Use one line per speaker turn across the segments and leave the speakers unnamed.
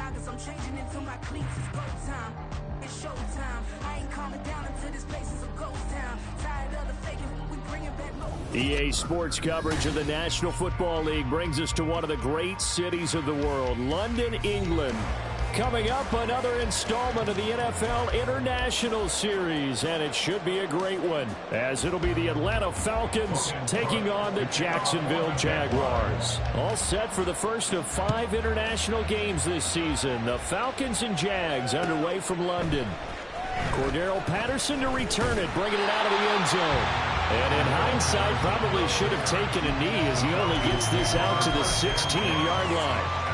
joggers, I'm changing into my cleats. It's go time. It's showtime. I ain't calming down until this place is a ghost town. Tired of the faking, we bringing back no.
EA Sports coverage of the National Football League brings us to one of the great cities of the world, London, England. Coming up, another installment of the NFL International Series, and it should be a great one, as it'll be the Atlanta Falcons taking on the Jacksonville Jaguars. All set for the first of 5 international games this season. The Falcons and Jags underway from London. Cordero Patterson to return it, bringing it out of the end zone. And in hindsight, probably should have taken a knee as he only gets this out to the 16-yard line.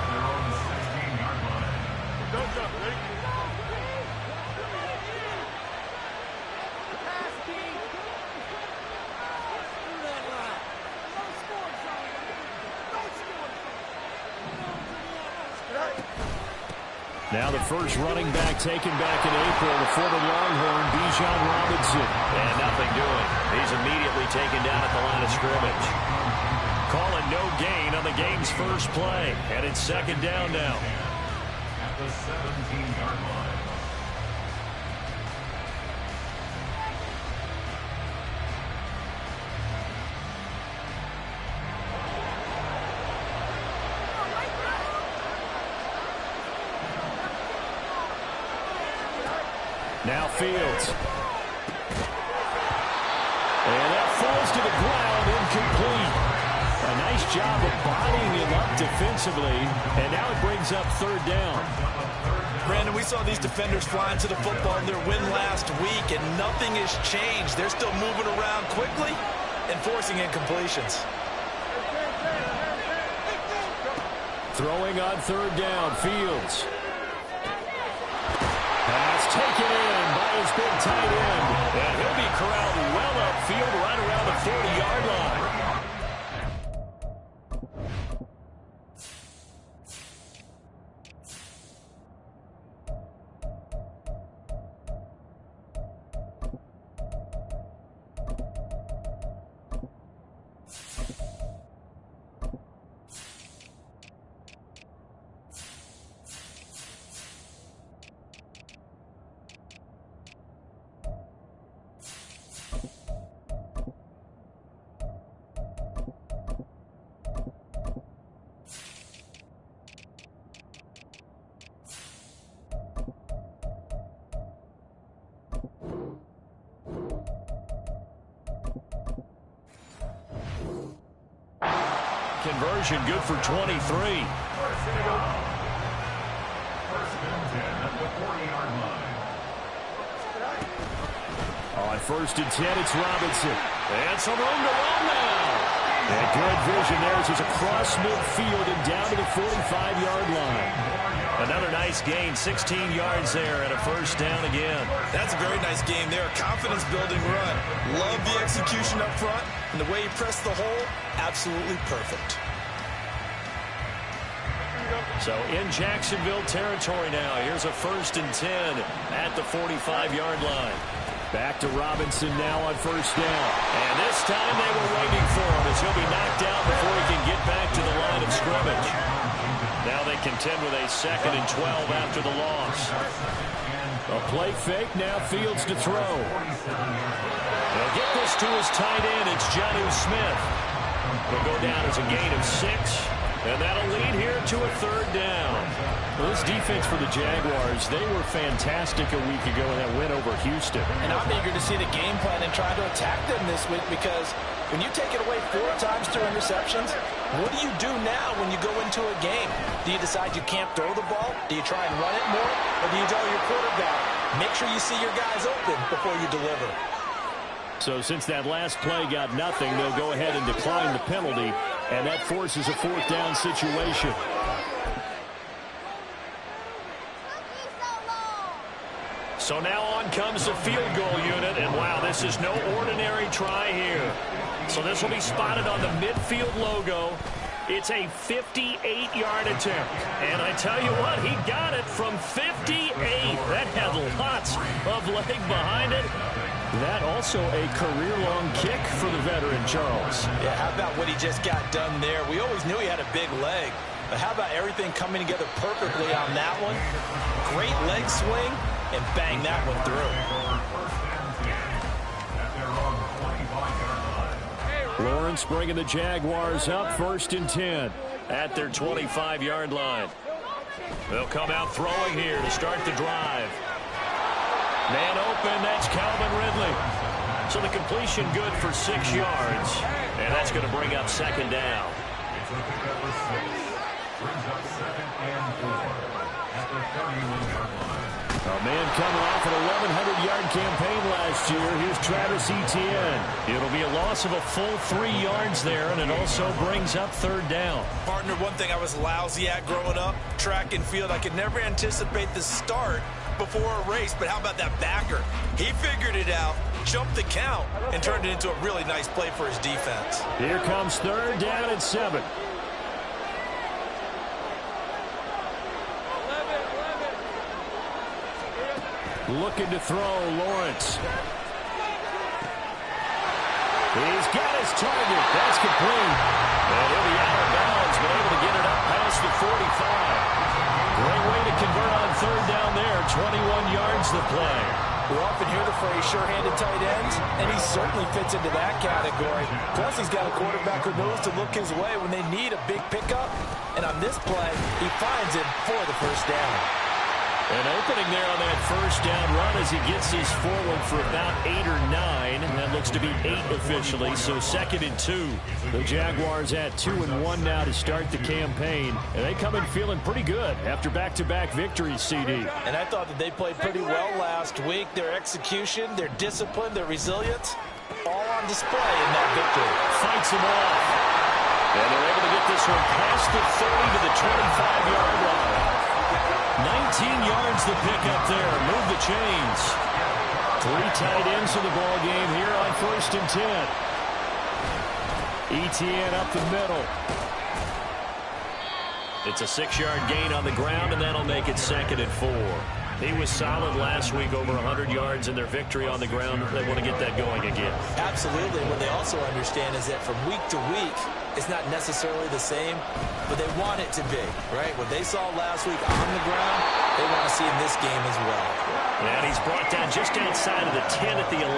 Now the first running back taken back in April, the former Longhorn, Bijan Robinson. And nothing doing. He's immediately taken down at the line of scrimmage. Calling no gain on the game's first play. And it's second down now.
At the 17-yard line.
Now Fields. And that falls to the ground, incomplete. A nice job of bodying him up defensively, and now it brings up third down.
Brandon, we saw these defenders flying to the football in their win last week, and nothing has changed. They're still moving around quickly and forcing incompletions.
Throwing on third down, Fields. Pass taken in by his big tight end. And he'll be corralled well upfield right around the 40-yard line. Conversion good for 23.
First and 10 at the 40-yard line.
On first and 10, it's Robinson. And some room to run now. And good vision there as he's across midfield and down to the 45-yard line.
Another nice gain, 16 yards there and a first down again. That's a very nice game there. Confidence-building run. Love the execution up front, and the way he pressed the hole, absolutely perfect.
So in Jacksonville territory now. Here's a first and 10 at the 45-yard line. Back to Robinson now on first down. And this time they were waiting for him as he'll be knocked down before he can get back to the line of scrimmage. Now they contend with a second and 12 after the loss. A play fake, now Fields to throw. They'll get this to his tight end. It's Jonnu Smith. He'll go down as a gain of 6. And that'll lead here to a third down. Well, this defense for the Jaguars, they were fantastic a week ago in that win over Houston.
And I'm eager to see the game plan and try to attack them this week, because when you take it away 4 times through interceptions, what do you do now when you go into a game? Do you decide you can't throw the ball? Do you try and run it more? Or do you tell your quarterback, make sure you see your guys open before you deliver?
So since that last play got nothing, they'll go ahead and decline the penalty, and that forces a fourth down situation. So now on comes the field goal unit, and wow, this is no ordinary try here. So this will be spotted on the midfield logo. It's a 58-yard attempt. And I tell you what, he got it from 58. That had lots of leg behind it. That also a career-long kick for the veteran, Charles.
Yeah, how about what he just got done there? We always knew he had a big leg. But how about everything coming together perfectly on that one? Great leg swing, and bang that one through.
Lawrence bringing the Jaguars up 1st and 10 at their 25-yard line. They'll come out throwing here to start the drive. Man open, that's Calvin Ridley. So the completion good for 6 yards. And that's going to bring up 2nd down.
It's a pickup of 6. Brings up 2nd and 4 at the 31-yard line.
A man coming off an 1,100-yard campaign last year. Here's Travis Etienne. It'll be a loss of a full 3 yards there, and it also brings up 3rd down.
Partner, one thing I was lousy at growing up, track and field, I could never anticipate the start before a race, but how about that backer? He figured it out, jumped the count, and turned it into a really nice play for his defense.
Here comes 3rd down and 7. Looking to throw, Lawrence. He's got his target. That's complete. And he'll be out of bounds, but able to get it up past the 45. Great way to convert on 3rd down there. 21 yards the play.
We often hear the phrase sure-handed tight ends, and he certainly fits into that category. Plus, he's got a quarterback who knows to look his way when they need a big pickup. And on this play, he finds it for the 1st down.
An opening there on that 1st down run as he gets his forward for about 8 or 9. And that looks to be 8 officially, so 2nd and 2. The Jaguars at 2-1 now to start the campaign. And they come in feeling pretty good after back-to-back victories, CD.
And I thought that they played pretty well last week. Their execution, their discipline, their resilience, all on display in that victory.
Fights him off. And they're able to get this one past the 30 to the 25-yard line. 19 yards the pick up there. Move the chains. 3 tight ends in the ball game here on 1st and 10. Etienne up the middle. It's a 6-yard gain on the ground, and that'll make it 2nd and 4. He was solid last week, over 100 yards in their victory on the ground. They want to get that going again.
Absolutely. What they also understand is that from week to week, it's not necessarily the same, but they want it to be, right? What they saw last week on the ground, they want to see in this game as well.
And he's brought down just outside of the 10 at the 11.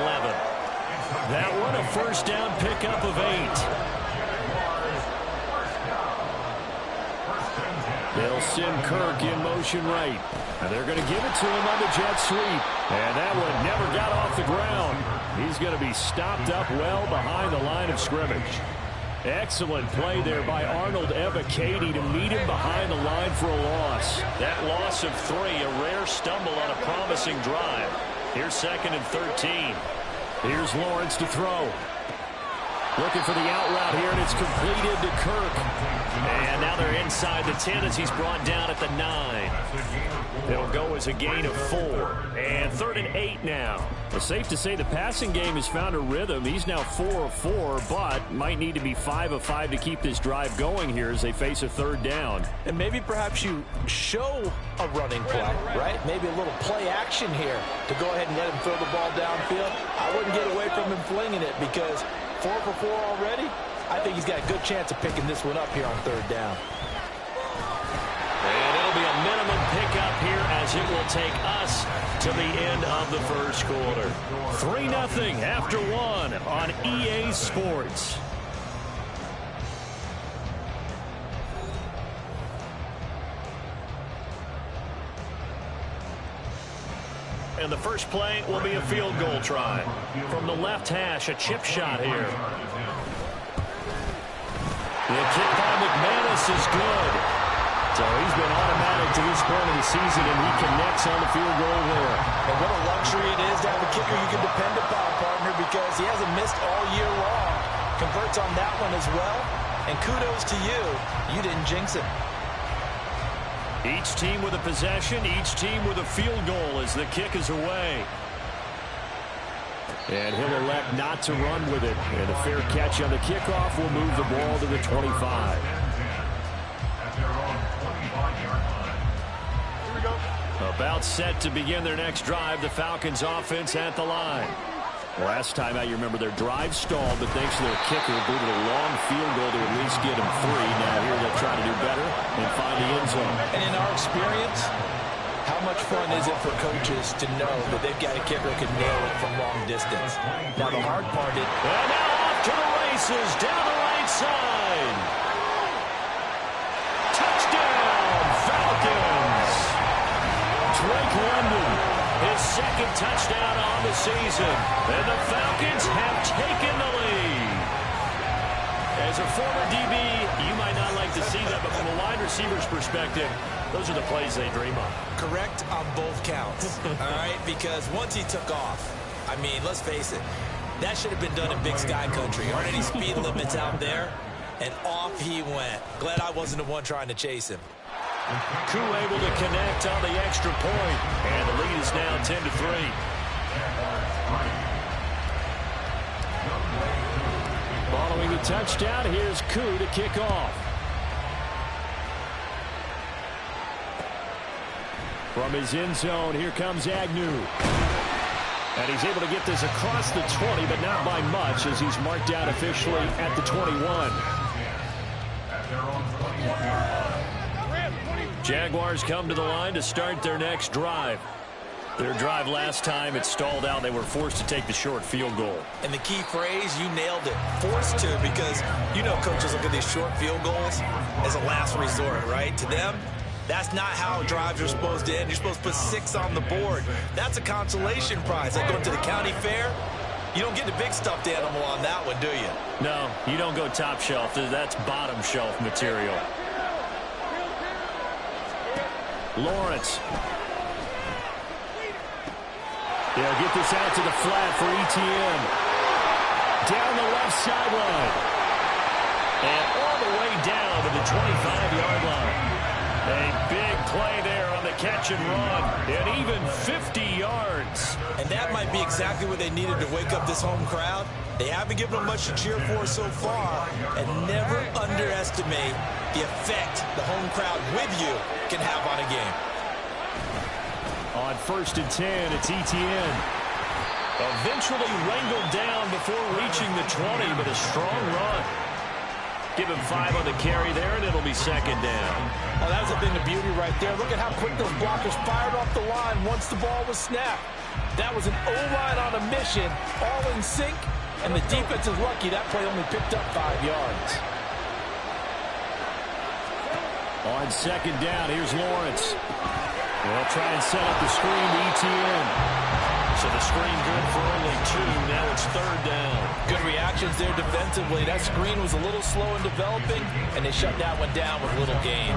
That one a 1st down pickup of 8. They'll send Kirk in motion right. And they're going to give it to him on the jet sweep. And that one never got off the ground. He's going to be stopped up well behind the line of scrimmage. Excellent play there by Arnold Ebiketie to meet him behind the line for a loss. That loss of 3, a rare stumble on a promising drive. Here's 2nd and 13. Here's Lawrence to throw. Looking for the out route here, and it's completed to Kirk. And now they're inside the 10 as he's brought down at the 9. It'll go as a gain of 4. And 3rd and 8 now. It's safe to say the passing game has found a rhythm. He's now 4 of 4, but might need to be 5 of 5 to keep this drive going here as they face a 3rd down.
And maybe perhaps you show a running play, right? Maybe a little play action here to go ahead and let him throw the ball downfield. I wouldn't get away from him flinging it because 4 for 4 already. I think he's got a good chance of picking this one up here on 3rd down.
And it'll be a minimum pickup here as it will take us to the end of the 1st quarter. 3-0 after 1 on EA Sports. And the first play will be a field goal try. From the left hash, a chip shot here. The kick by McManus is good. So he's been automatic to this point of the season, and he connects on the field goal there.
And what a luxury it is to have a kicker you can depend upon, partner, because he hasn't missed all year long. Converts on that one as well. And kudos to you. You didn't jinx it.
Each team with a possession, each team with a field goal as the kick is away. And he'll elect not to run with it. And a fair catch on the kickoff will move the ball to the 25. About set to begin their next drive, the Falcons offense at the line. Last time out, you remember their drive stalled, but thanks to their kicker, booted a long field goal to at least get them 3. Now here they'll try to do better and find the end zone.
And in our experience, how much fun is it for coaches to know that they've got a kicker who can nail it from long distance? Now the hard part is...
And now off to the races, down the right side. Touchdown, Falcons! Drake London, his second touchdown on the season. And the Falcons have taken the lead. As a former DB, you might not like to see that, but from a wide receiver's perspective, those are the plays they dream of.
Correct on both counts, all right? Because once he took off, I mean, let's face it, that should have been done in Big Sky Country. Aren't any speed limits out there? And off he went. Glad I wasn't the one trying to chase him.
Koo able to connect on the extra point, and the lead is now 10-3. Following the touchdown, here's Koo to kick off. From his end zone, here comes Agnew. And he's able to get this across the 20, but not by much, as he's marked out officially at the 21. Jaguars come to the line to start their next drive. Their drive last time, it stalled out. They were forced to take the short field goal.
And the key phrase, you nailed it. Forced to, because you know coaches look at these short field goals as a last resort, right? To them, that's not how drives are supposed to end. You're supposed to put 6 on the board. That's a consolation prize. Like going to the county fair, you don't get the big stuffed animal on that one, do you?
No, you don't go top shelf. That's bottom shelf material. Lawrence. They'll get this out to the flat for ETN. Down the left sideline. And all the way down to the 25-yard line. A big play there on the catch and run. And even 50 yards.
And that might be exactly what they needed to wake up this home crowd. They haven't given them much to cheer for so far. And never underestimate the effect the home crowd with you can have on a game.
On 1st and 10, it's ETN. Eventually wrangled down before reaching the 20, but a strong run. Give him 5 on the carry there, and it'll be 2nd down.
Oh, that was a thing of beauty right there. Look at how quick those blockers fired off the line once the ball was snapped. That was an O-line on a mission, all in sync, and the defense is lucky that play only picked up 5 yards.
On 2nd down, here's Lawrence. They'll try and set up the screen to ETN. So the screen good for only 2. Now it's 3rd down.
Good reactions there defensively. That screen was a little slow in developing, and they shut that one down with little gain.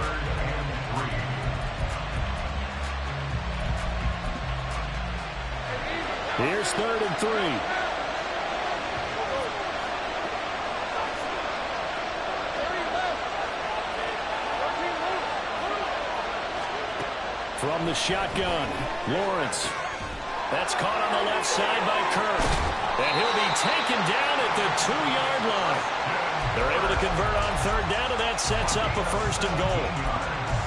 Here's 3rd and 3. From the shotgun, Lawrence. That's caught on the left side by Kirk. And he'll be taken down at the 2-yard line. They're able to convert on 3rd down, and that sets up a 1st and goal.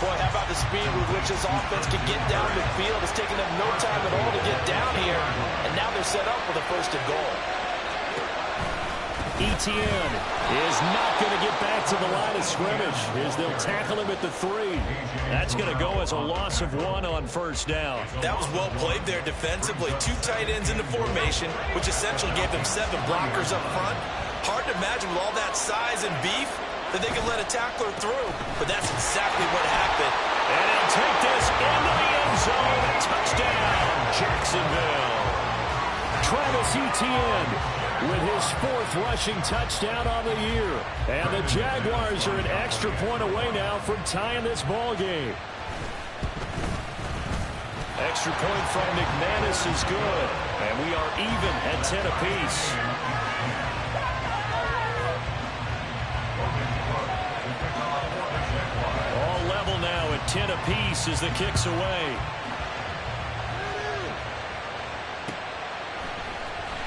Boy, how about the speed with which this offense can get down the field? It's taken them no time at all to get down here. And now they're set up with a 1st and goal.
ETN is not going to get back to the line of scrimmage as they'll tackle him at the 3. That's going to go as a loss of 1 on 1st down.
That was well played there defensively. 2 tight ends in the formation, which essentially gave them 7 blockers up front. Hard to imagine with all that size and beef that they could let a tackler through, but that's exactly what happened.
And he'll take this into the end zone. Touchdown, Jacksonville. Travis Etienne with his 4th rushing touchdown on the year. And the Jaguars are an extra point away now from tying this ball game. Extra point from McManus is good. And we are even at 10 apiece. All level now at 10 apiece as the kick's away.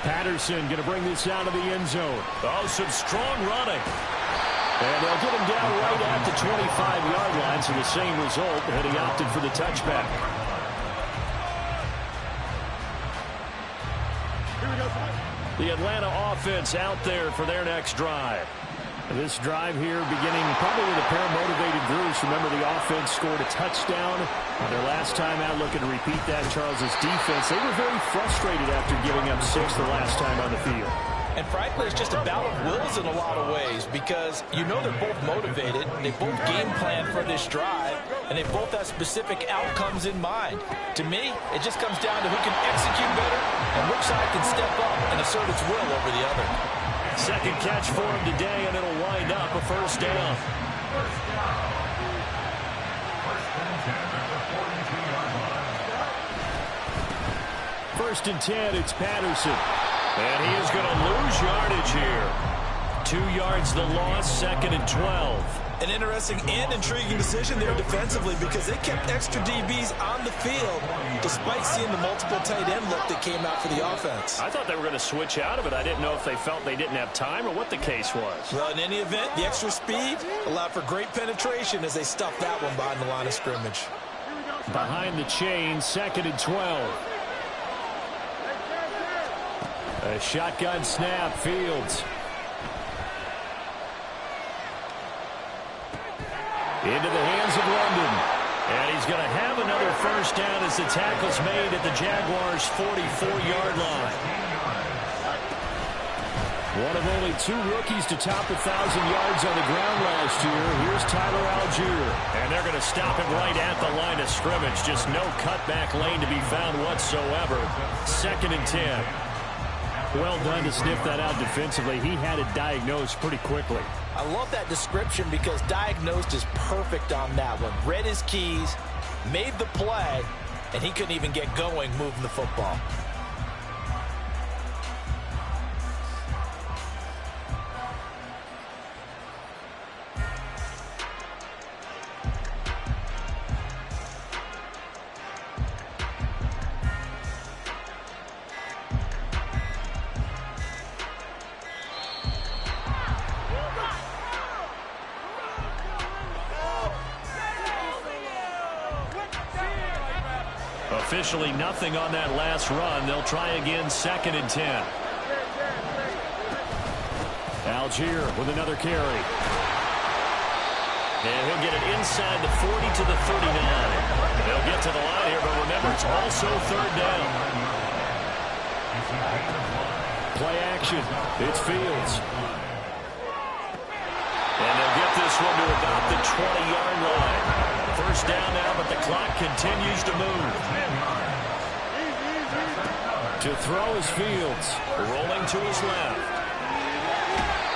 Patterson going to bring this out of the end zone. Oh, some strong running. And they'll get him down right at the 25-yard line, so the same result, and he opted for the touchback.
Here we go.
The Atlanta offense out there for their next drive. This drive here beginning probably with a pair of motivated Bruce. Remember, the offense scored a touchdown on their last time out, looking to repeat that. Charles' defense, they were very frustrated after giving up 6 the last time on the field.
And frankly, it's just a battle of wills in a lot of ways because you know they're both motivated, they both game plan for this drive, and they both have specific outcomes in mind. To me, it just comes down to who can execute better and which side can step up and assert its will over the other.
Second catch for him today, and it'll wind up a first down.
First down. First and 10 at the 42-yard line.
First and 10, it's Patterson. And he is going to lose yardage here. 2 yards the loss, second and 12.
An interesting and intriguing decision there defensively because they kept extra DBs on the field despite seeing the multiple tight end look that came out for the offense.
I thought they were going to switch out of it. I didn't know if they felt they didn't have time or what the case was.
Well, in any event, the extra speed allowed for great penetration as they stuffed that one behind the line of scrimmage.
Behind the chain, second and 12. A shotgun snap, Fields. Into the hands of London. And he's going to have another first down as the tackle's made at the Jaguars' 44-yard line. One of only 2 rookies to top 1,000 yards on the ground last year. Here's Tyler Algier. And they're going to stop him right at the line of scrimmage. Just no cutback lane to be found whatsoever. Second and 10. Well done to sniff that out defensively. He had it diagnosed pretty quickly.
I love that description because diagnosed is perfect on that one. Read his keys, made the play, and he couldn't even get going moving the football.
Officially nothing on that last run. They'll try again, second and 10. Algier with another carry. And he'll get it inside the 40 to the 39. They'll get to the line here, but remember, it's also third down. Play action. It's Fields. And they'll get this one to about the 20-yard line. First down now, but the clock continues to move. To throw is Fields. Rolling to his left.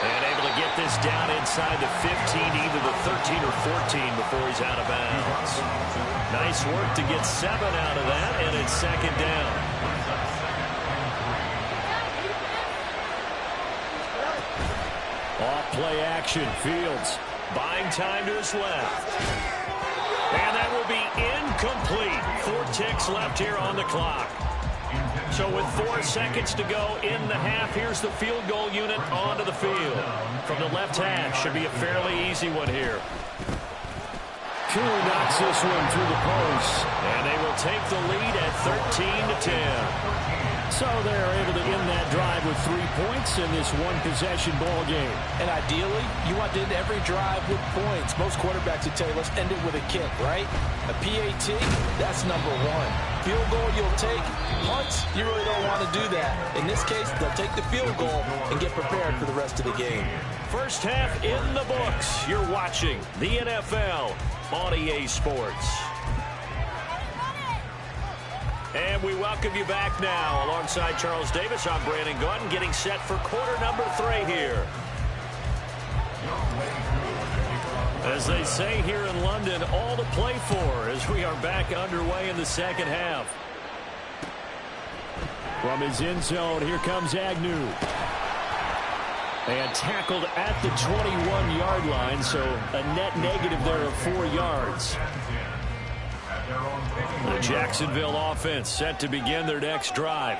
And able to get this down inside the 15, either the 13 or 14 before he's out of bounds. Nice work to get 7 out of that, and it's second down. Off play action, Fields buying time to his left. And that will be incomplete. 4 ticks left here on the clock. So with 4 seconds to go in the half, here's the field goal unit onto the field. From the left hash, should be a fairly easy one here. Koo knocks this one through the post. And they will take the lead at 13-10. So they're able to end that drive with 3 points in this one-possession ball game.
And ideally, you want to end every drive with points. Most quarterbacks would tell you, let's end it with a kick, right? A PAT, that's number 1. Field goal you'll take. Punts, you really don't want to do that. In this case, they'll take the field goal and get prepared for the rest of the game.
First half in the books. You're watching the NFL on EA Sports. And we welcome you back now. Alongside Charles Davis, I'm Brandon Gaudin, getting set for quarter number 3 here. As they say here in London, all to play for as we are back underway in the second half. From his end zone, here comes Agnew. And tackled at the 21-yard line, so a net negative there of 4 yards. The Jacksonville offense set to begin their next drive.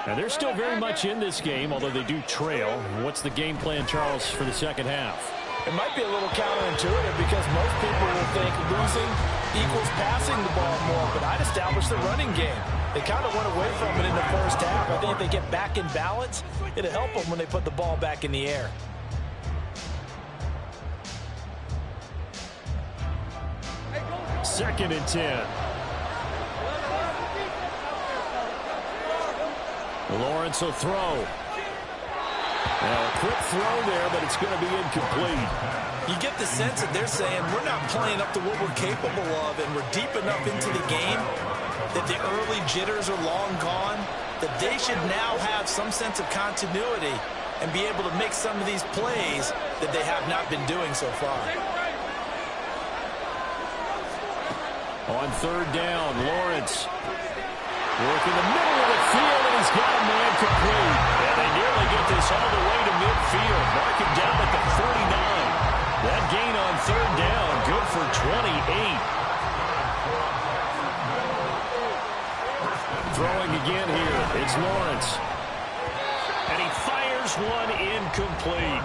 And they're still very much in this game, although they do trail. What's the game plan, Charles, for the second half?
It might be a little counterintuitive because most people will think losing equals passing the ball more, but I'd establish the running game. They kind of went away from it in the first half. I think if they get back in balance, it'll help them when they put the ball back in the air.
Second and 10. Lawrence will throw. Now, a quick throw there, but it's going to be incomplete.
You get the sense that they're saying we're not playing up to what we're capable of, and we're deep enough into the game that the early jitters are long gone, that they should now have some sense of continuity and be able to make some of these plays that they have not been doing so far.
On third down, Lawrence working the middle of the field, and he's got a man complete. And they nearly get this all the way to midfield. Mark him down at the 49. That gain on third down, good for 28. Throwing again here, it's Lawrence. And he fires one incomplete.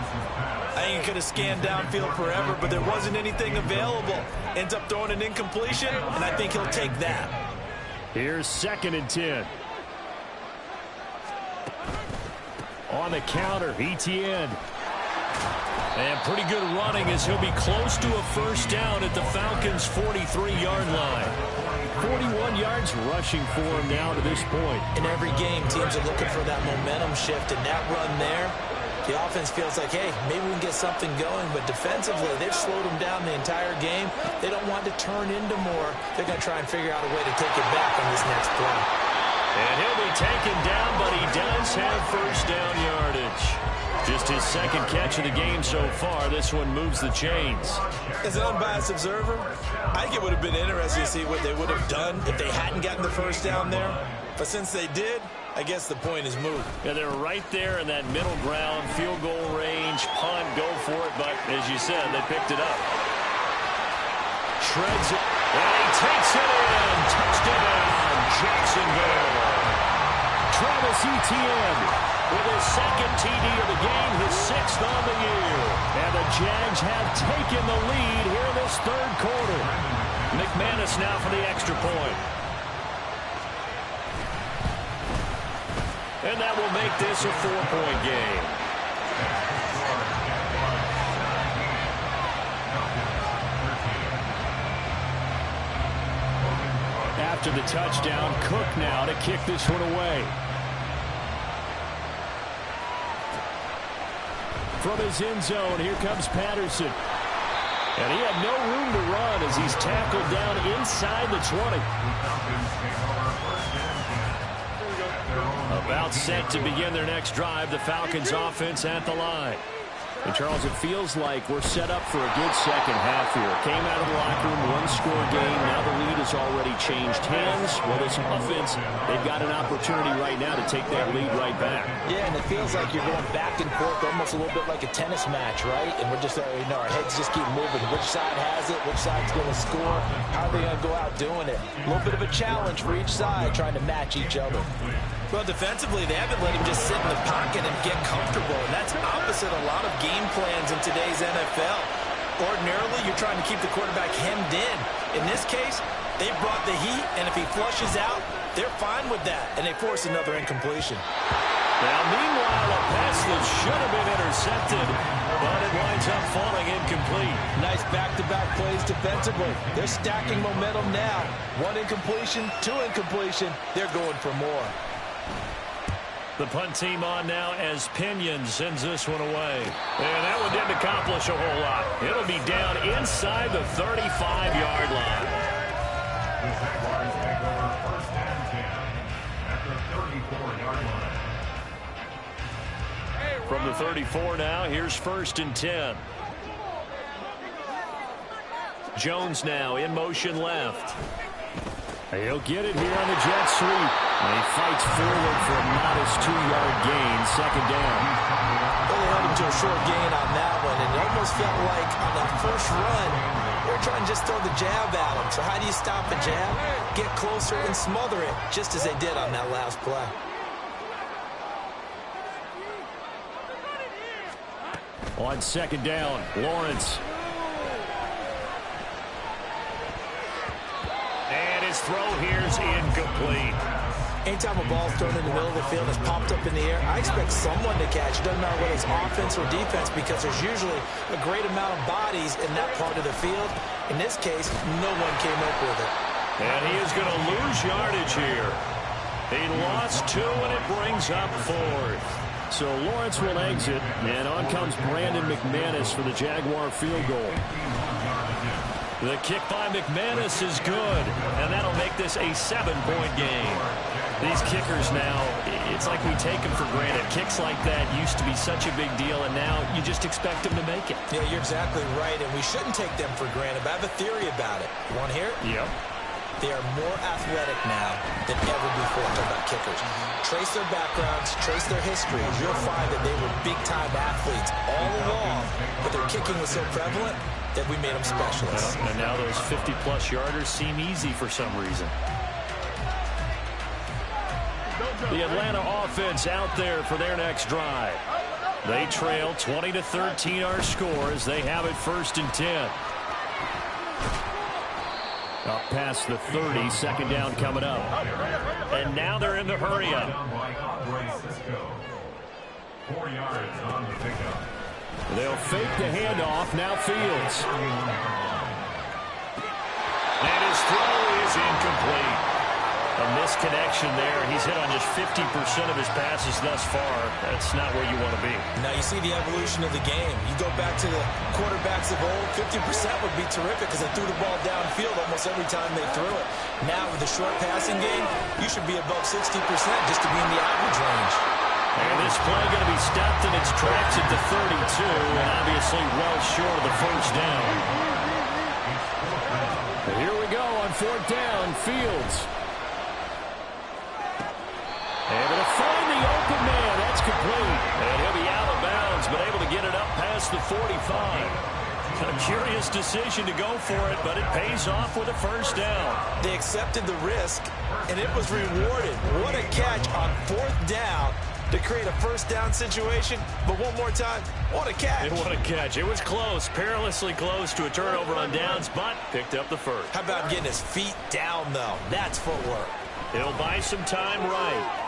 I think he could have scanned downfield forever, but there wasn't anything available. Ends up throwing an incompletion, and I think he'll take that.
Here's second and 10. On the counter, Etienne. And pretty good running as he'll be close to a first down at the Falcons' 43-yard line. 41 yards rushing for him now to this point.
In every game, teams are looking for that momentum shift, and that run there, the offense feels like, hey, maybe we can get something going, but defensively, they've slowed them down the entire game. They don't want to turn into more. They're going to try and figure out a way to take it back on this next play.
And he'll be taken down, but he does have first down yardage. Just his second catch of the game so far. This one moves the chains.
As an unbiased observer, I think it would have been interesting to see what they would have done if they hadn't gotten the first down there. But since they did, I guess the point is moved.
Yeah, they're right there in that middle ground, field goal range, punt, go for it. But as you said, they picked it up. Shreds it, and he takes it in. Touchdown, Jacksonville. Travis Etienne with his second TD of the game, his sixth on the year. And the Jags have taken the lead here in this third quarter. McManus now for the extra point. And that will make this a 4-point game. After the touchdown, Cook now to kick this one away. From his end zone, here comes Patterson. And he had no room to run as he's tackled down inside the 20. About set to begin their next drive, the Falcons offense at the line. And Charles, it feels like we're set up for a good second half here. Came out of the locker room, one-score game. Now the lead has already changed hands. Well, this offense, they've got an opportunity right now to take that lead right back.
Yeah, and it feels like you're going back and forth, almost a little bit like a tennis match, right? And we're just, our heads just keep moving. Which side has it? Which side's going to score? How are they going to go out doing it? A little bit of a challenge for each side, trying to match each other. Well, defensively, they haven't let him just sit in the pocket and get comfortable, and that's opposite a lot of game plans in today's NFL. Ordinarily, you're trying to keep the quarterback hemmed in. In this case, they brought the heat, and if he flushes out, they're fine with that, and they force another incompletion.
Now, meanwhile, a pass that should have been intercepted, but it winds up falling incomplete.
Nice back-to-back plays defensively. They're stacking momentum now. One incompletion, two incompletion. They're going for more.
The punt team on now as Pinion sends this one away. And that one didn't accomplish a whole lot. It'll be down inside the 35-yard line.
The Jaguars take over first and 10 at the 34-yard line.
From the 34 now, here's first and 10. Jones now in motion left. He'll get it here on the jet sweep. And he fights forward for a modest 2-yard gain, second down.
Really held him to a short gain on that one, and it almost felt like on that first run, they were trying to just throw the jab at him. So how do you stop a jab? Get closer and smother it, just as they did on that last play.
On second down, Lawrence. And his throw here's incomplete.
Anytime a ball's thrown in the middle of the field and it's popped up in the air, I expect someone to catch. It doesn't matter whether it's offense or defense because there's usually a great amount of bodies in that part of the field. In this case, no one came up with it.
And he is going to lose yardage here. He lost 2, and it brings up 4th. So Lawrence will exit, and on comes Brandon McManus for the Jaguar field goal. The kick by McManus is good, and that'll make this a 7-point game. These kickers now, it's like we take them for granted. Kicks like that used to be such a big deal, and now you just expect them to make it.
Yeah, you're exactly right, and we shouldn't take them for granted, but I have a theory about it. You want to hear it?
Yep.
They are more athletic now than ever before. Talking about kickers. Trace their backgrounds, trace their histories. You'll find that they were big-time athletes all along, but their kicking was so prevalent that we made them specialists.
And now those 50-plus yarders seem easy for some reason. The Atlanta offense out there for their next drive. They trail 20-13 our score as they have it 1st and 10. Up past the 30, 2nd down coming up. And now they're in the hurry-up.
4 yards on the pickup.
They'll fake the handoff. Now Fields. And his throw is incomplete. A misconnection there. He's hit on just 50% of his passes thus far. That's not where you want to be.
Now you see the evolution of the game. You go back to the quarterbacks of old, 50% would be terrific because they threw the ball downfield almost every time they threw it. Now with the short passing game, you should be above 60% just to be in the average range.
And this play going to be stopped in its tracks at the 32, and obviously well short of the 1st down. And here we go on 4th down, Fields. Able to find the open man. That's complete. And he'll be out of bounds, but able to get it up past the 45. Kind of curious decision to go for it, but it pays off with a 1st down.
They accepted the risk, and it was rewarded. What a catch on 4th down to create a 1st down situation. But one more time, what a catch.
What a catch. It was close, perilously close to a turnover on downs, but picked up the 1st.
How about getting his feet down, though? That's footwork.
He'll buy some time right.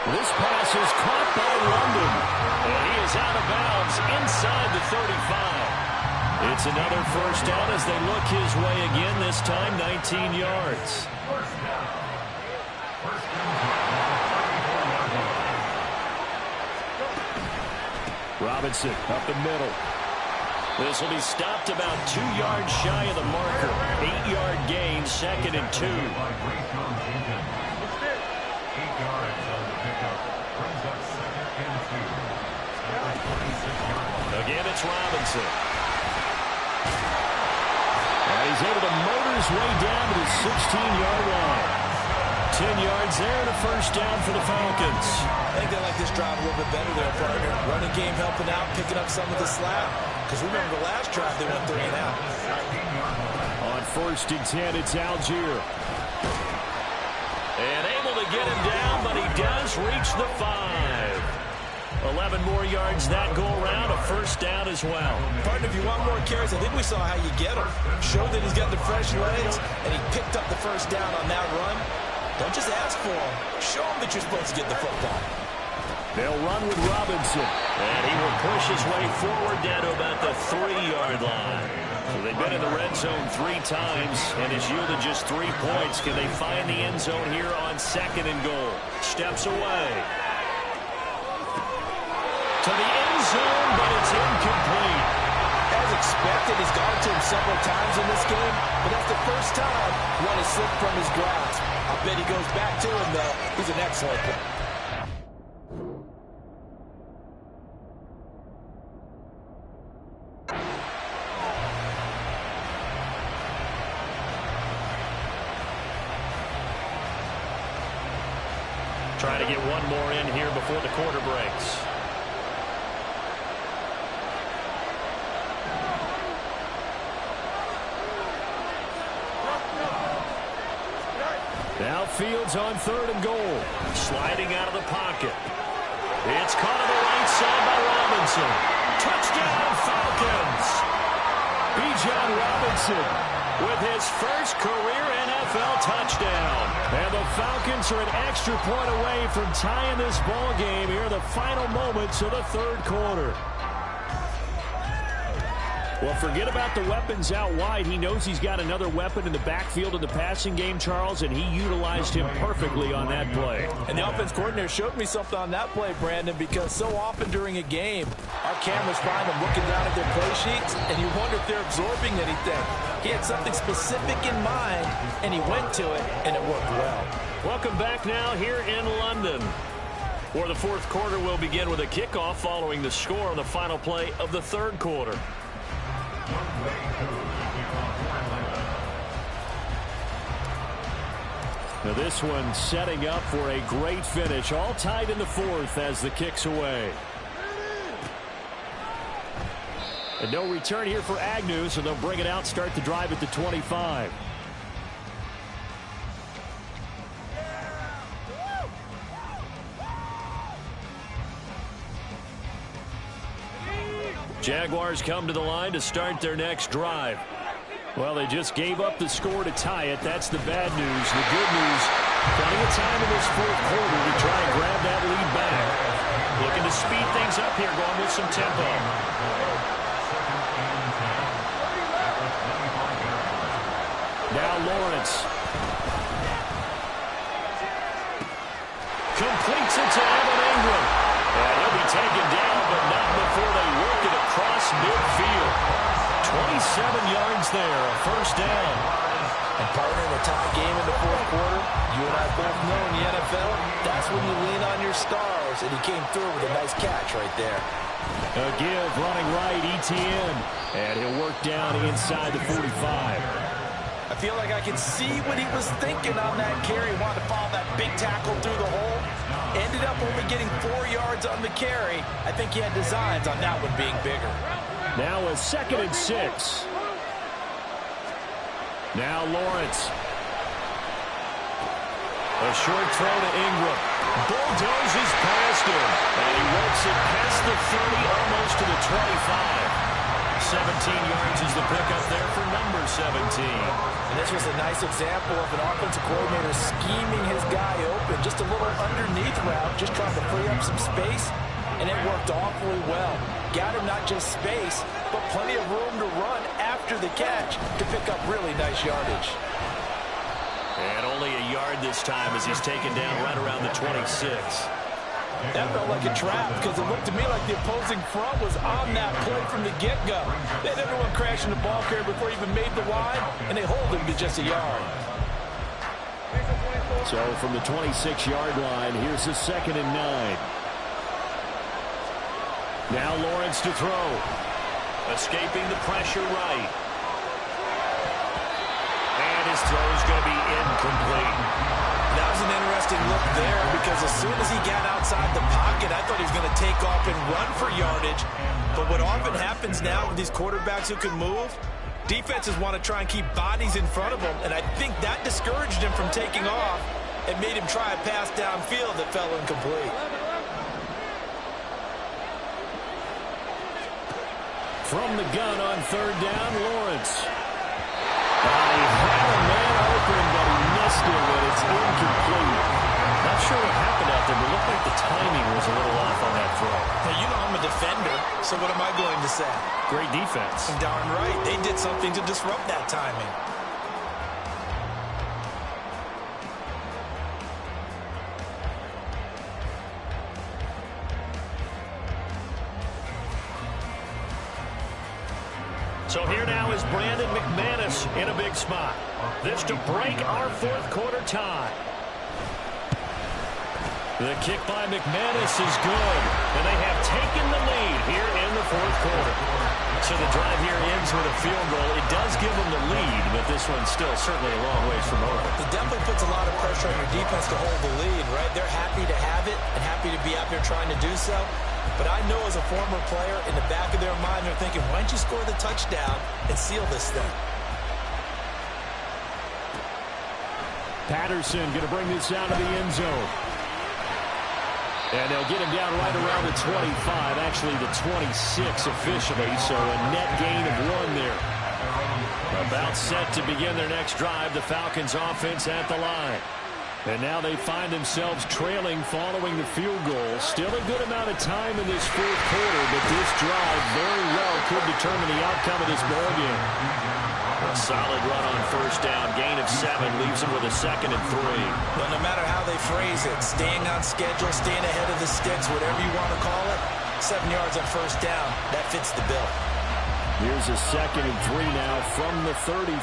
This pass is caught by London, and he is out of bounds inside the 35. It's another 1st down as they look his way again, this time 19 yards. Robinson up the middle. This will be stopped about 2 yards shy of the marker. 8-yard gain, 2nd and 2.
8 yards on the pickup. Brings up 2nd and 2.
Again, it's Robinson. And he's able to motor his way down to the 16-yard line. 10 yards there and a 1st down for the Falcons.
I think they like this drive a little bit better there, partner. Running game helping out, picking up some of the slack. Because remember the last drive they went 3 and out.
On 1st and 10, it's Algier. And able to get him down, but he does reach the 5. 11 more yards that go around, a 1st down as well.
Partner, if you want more carries, I think we saw how you get him. Showed that he's got the fresh legs, and he picked up the 1st down on that run. Don't just ask for him. Show him that you're supposed to get the football.
They'll run with Robinson, and he will push his way forward down to about the 3-yard line. So they've been in the red zone 3 times, and has yielded just 3 points. Can they find the end zone here on 2nd and goal? Steps away to the end zone, but it's incomplete.
As expected, he's gone to him several times in this game, but that's the 1st time one has slipped from his grasp. I bet he goes back to him, though. He's an excellent player.
Trying to get one more in here before the quarter breaks. Now Fields on 3rd and goal. Sliding out of the pocket. It's caught on the right side by Robinson. Touchdown Falcons. Bijan Robinson with his first career NFL touchdown. And the Falcons are an extra point away from tying this ball game here in the final moments of the third quarter. Well, forget about the weapons out wide. He knows he's got another weapon in the backfield in the passing game, Charles, and he utilized him perfectly on that play.
And the offense coordinator showed me something on that play, Brandon, because so often during a game, our cameras find them looking down at their play sheets, and you wonder if they're absorbing anything. He had something specific in mind, and he went to it, and it worked well.
Welcome back now here in London, where the fourth quarter will begin with a kickoff following the score on the final play of the third quarter. Now this one setting up for a great finish. All tied in the fourth as the kick's away. And no return here for Agnew, so they'll bring it out, start the drive at the 25. Jaguars come to the line to start their next drive. Well, they just gave up the score to tie it. That's the bad news. The good news, plenty of time in this fourth quarter to try and grab that lead back. Looking to speed things up here, going with some tempo. Now Lawrence. Completes it to Evan Ingram. And he'll be taken down, but not before they work it across midfield. 27 yards there, a first down.
And partner, in a tie game in the fourth quarter, you and I both know in the NFL, that's when you lean on your stars, and he came through with a nice catch right there.
A give, running right, ETN, and he'll work down inside the 45.
I feel like I can see what he was thinking on that carry. Wanted to follow that big tackle through the hole. Ended up only getting 4 yards on the carry. I think he had designs on that one being bigger.
Now a 2nd and 6. Now Lawrence. A short throw to Ingram. Bulldozes past him. And he works it past the 30, almost to the 25. 17 yards is the pickup there for number 17.
And this was a nice example of an offensive coordinator scheming his guy open. Just a little underneath route, just trying to free up some space. And it worked awfully well. Got him not just space, but plenty of room to run after the catch to pick up really nice yardage.
And only a yard this time as he's taken down right around the 26.
That felt like a trap because it looked to me like the opposing front was on that play from the get-go. They had everyone crashing the ball carrier before he even made the line, and they hold him to just a yard.
So from the 26-yard line, here's the 2nd and 9. Now Lawrence to throw. Escaping the pressure right. And his throw is going to be incomplete.
That was an interesting look there because as soon as he got outside the pocket, I thought he was going to take off and run for yardage. But what often happens now with these quarterbacks who can move, defenses want to try and keep bodies in front of them. And I think that discouraged him from taking off and made him try a pass downfield that fell incomplete.
From the gun on 3rd down, Lawrence. He had a man open, but he missed it, and it's incomplete. Not sure what happened out there, but it looked like the timing was a little off on that throw.
Hey, you know I'm a defender, so what am I going to say?
Great defense.
Darn right. They did something to disrupt that timing.
So here now is Brandon McManus in a big spot. This to break our fourth quarter tie. The kick by McManus is good, and they have taken the lead here in the fourth quarter. So the drive here ends with a field goal. It does give them the lead, but this one's still certainly a long ways from over.
It definitely puts a lot of pressure on your defense to hold the lead, right? They're happy to have it and happy to be out there trying to do so. But I know as a former player, in the back of their mind, they're thinking, why don't you score the touchdown and seal this thing?
Patterson going to bring this out of the end zone. And they'll get him down right around the 25, actually the 26 officially, so a net gain of 1 there. About set to begin their next drive, the Falcons offense at the line. And now they find themselves trailing following the field goal. Still a good amount of time in this fourth quarter, but this drive very well could determine the outcome of this ball game. A solid run on first down. Gain of 7 leaves them with a 2nd and 3.
Well, no matter how they phrase it, staying on schedule, staying ahead of the sticks, whatever you want to call it, 7 yards on first down, that fits the bill.
Here's a 2nd and 3 now from the 33.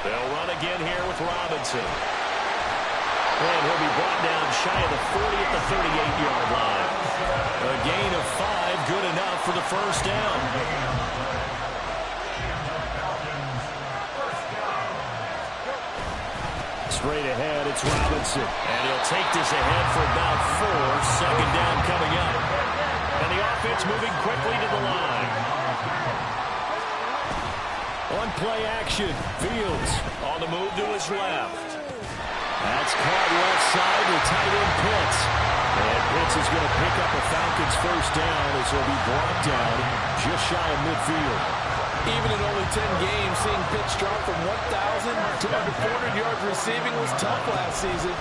They'll run again here with Robinson. And he'll be brought down shy of the 40 at the 38-yard line. A gain of 5, good enough for the first down. Straight ahead, it's Robinson. And he'll take this ahead for about 4. 2nd down coming up. And the offense moving quickly to the line. On play action, Fields on the move to his left. That's caught left side with tight end Pitts. And Pitts is going to pick up a Falcons first down as he'll be brought down just shy of midfield.
Even in only 10 games, seeing Pitts drop from 1,000 to under 400 yards receiving was tough last season.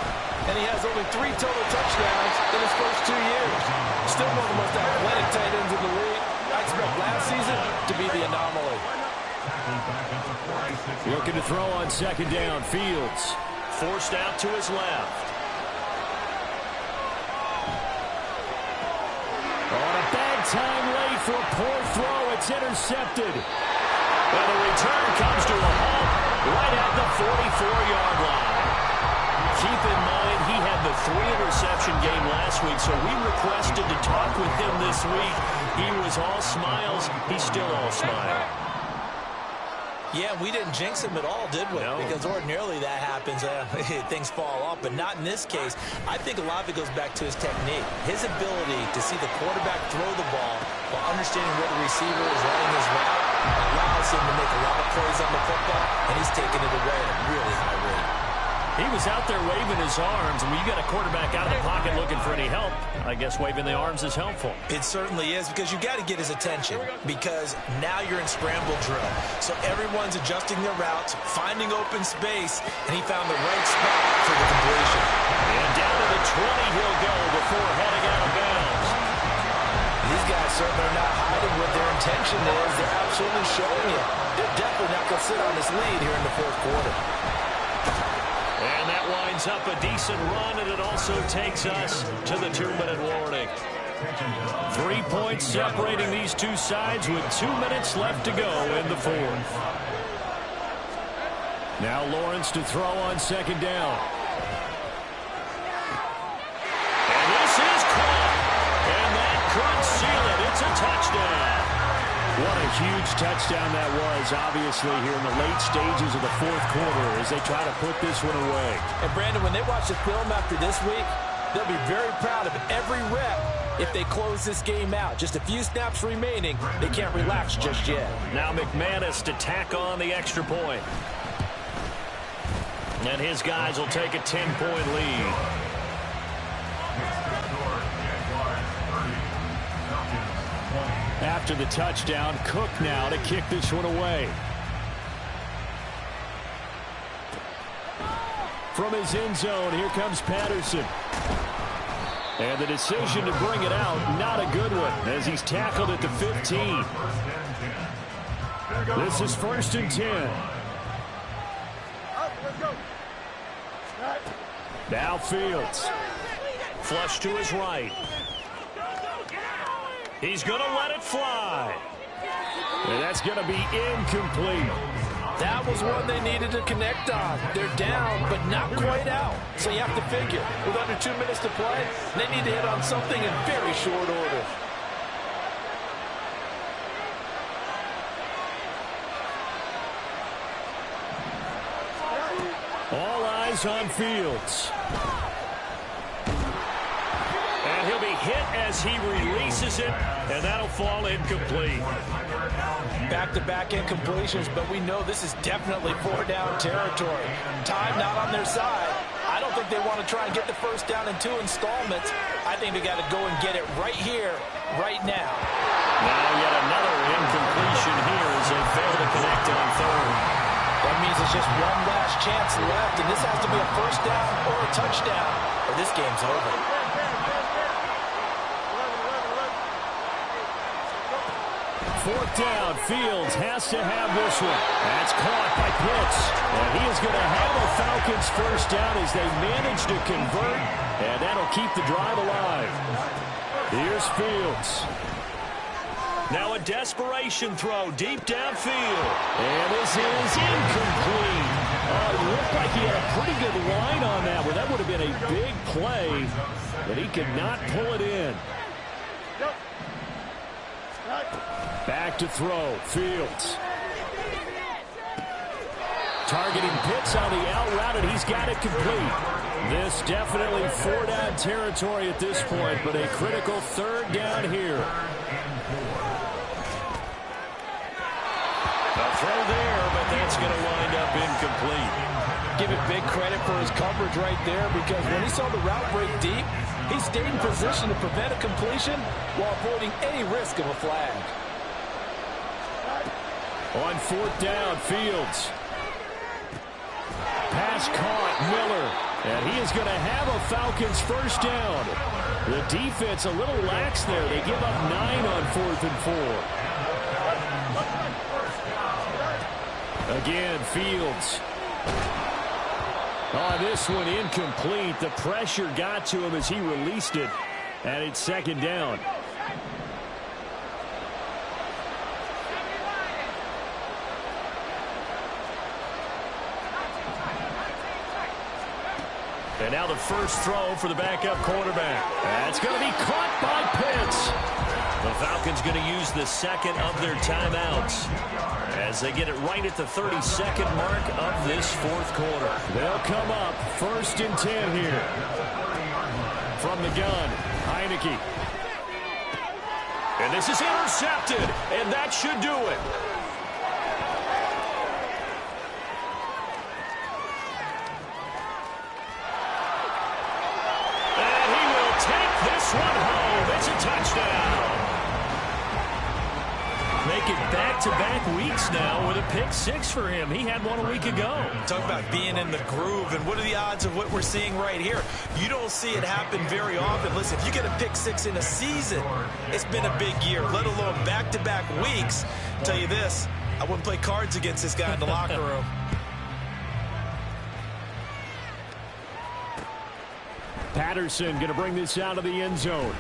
And he has only 3 total touchdowns in his first 2 years. Still one of the most athletic tight ends in the league. I expect last season to be the anomaly.
Looking to throw on 2nd down. Fields forced out to his left. On a bad time late for a poor throw. It's intercepted. And the return comes to a halt right at the 44-yard line. Keep in mind, he had the 3-interception game last week, so we requested to talk with him this week. He was all smiles. He's still all smile.
Yeah, we didn't jinx him at all, did we?
No.
Because ordinarily that happens. Things fall off, but not in this case. I think a lot of it goes back to his technique. His ability to see the quarterback throw the ball while understanding where the receiver is running his route allows him to make a lot of plays on the football, and he's taking it away at a really high rate.
He was out there waving his arms, and when you got a quarterback out of the pocket looking for any help, I guess waving the arms is helpful.
It certainly is, because you got to get his attention, because now you're in scramble drill. So everyone's adjusting their routes, finding open space, and he found the right spot for the completion.
And down to the 20 he'll go before heading out of bounds.
These guys certainly are not hiding what their intention is. They're absolutely showing it. They're definitely not going to sit on this lead here in the fourth quarter.
And that winds up a decent run, and it also takes us to the 2-minute warning. 3 points separating these two sides with 2 minutes left to go in the fourth. Now Lawrence to throw on 2nd down. And this is caught. And that could seal it. It's a touchdown. What a huge touchdown that was, obviously, here in the late stages of the fourth quarter as they try to put this one away.
And, Brandon, when they watch the film after this week, they'll be very proud of every rep if they close this game out. Just a few snaps remaining. They can't relax just yet.
Now McManus to tack on the extra point. And his guys will take a 10-point lead. After the touchdown, Cook now to kick this one away. From his end zone, here comes Patterson. And the decision to bring it out, not a good one, as he's tackled at the 15. This is 1st and 10. Now Fields. Flush to his right. He's going to let it fly. And that's going to be incomplete.
That was one they needed to connect on. They're down, but not quite out. So you have to figure, with under 2 minutes to play, they need to hit on something in very short order.
All eyes on Fields. And he'll be hit as he releases it, and that'll fall incomplete.
Back-to-back incompletions, but we know this is definitely 4-down territory. Time not on their side. I don't think they want to try and get the first down in 2 installments. I think they got to go and get it right here, right now.
Now yet another incompletion here as they fail to connect on third.
That means it's just one last chance left, and this has to be a first down or a touchdown, or this game's over.
Fourth down, Fields has to have this one. That's caught by Pitts. And he is going to have a Falcons first down as they manage to convert, and that'll keep the drive alive. Here's Fields. Now a desperation throw deep downfield. And this is incomplete. It looked like he had a pretty good line on that one. That would have been a big play, but he could not pull it in. Back to throw, Fields. Targeting Pitts on the out route, and he's got it complete. This definitely 4-down territory at this point, but a critical third down here. A throw there, but that's going to wind up incomplete.
Give it big credit for his coverage right there, because when he saw the route break deep, he stayed in position to prevent a completion while avoiding any risk of a flag.
On fourth down, Fields. Pass caught, Miller. And he is going to have a Falcons first down. The defense a little lax there. They give up 9 on 4th and 4. Again, Fields. On this one, incomplete. The pressure got to him as he released it. And it's second down. And now the first throw for the backup quarterback. That's going to be caught by Pitts. The Falcons going to use the second of their timeouts as they get it right at the 32nd mark of this fourth quarter. They'll come up 1st and 10 here. From the gun, Heineke. And this is intercepted, and that should do it. One home. It's a touchdown. Make it back-to-back weeks now with a pick 6 for him. He had one a week ago.
Talk about being in the groove, and what are the odds of what we're seeing right here? You don't see it happen very often. Listen, if you get a pick 6 in a season, it's been a big year, let alone back-to-back weeks. I'll tell you this, I wouldn't play cards against this guy in the locker room.
Patterson going to bring this out of the end zone.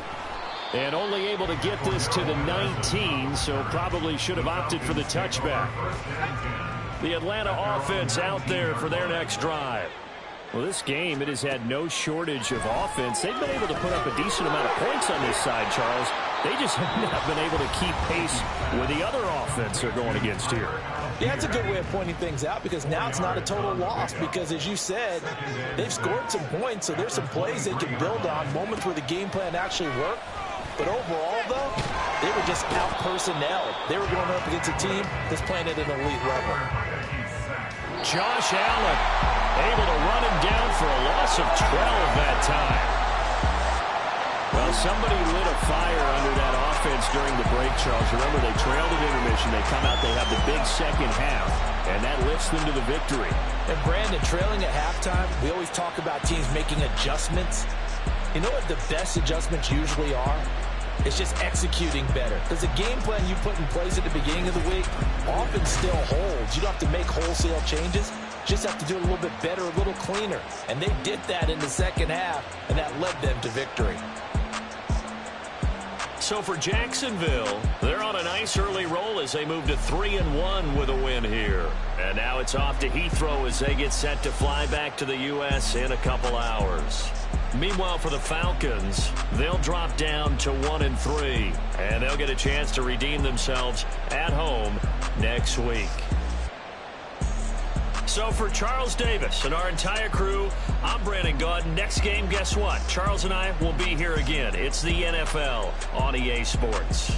And only able to get this to the 19, so probably should have opted for the touchback. The Atlanta offense out there for their next drive. Well, this game, it has had no shortage of offense. They've been able to put up a decent amount of points on this side, Charles. They just have not been able to keep pace with the other offense they're going against here.
Yeah, that's a good way of pointing things out, because now it's not a total loss, because as you said, they've scored some points, so there's some plays they can build on, moments where the game plan actually worked. But overall, though, they were just out-personnel. They were going up against a team that's playing at an elite level.
Josh Allen able to run him down for a loss of 12 that time. Well, somebody lit a fire under that offense during the break, Charles. Remember, they trailed at intermission. They come out, they have the big second half, and that lifts them to the victory.
And, Brandon, trailing at halftime, we always talk about teams making adjustments. You know what the best adjustments usually are? It's just executing better. Because the game plan you put in place at the beginning of the week often still holds. You don't have to make wholesale changes. You just have to do it a little bit better, a little cleaner. And they did that in the second half, and that led them to victory.
So for Jacksonville, they're on a nice early roll as they move to 3-1 with a win here. And now it's off to Heathrow as they get set to fly back to the U.S. in a couple hours. Meanwhile, for the Falcons, they'll drop down to 1-3, and they'll get a chance to redeem themselves at home next week. So for Charles Davis and our entire crew, I'm Brandon Gaudin. Next game, guess what? Charles and I will be here again. It's the NFL on EA Sports.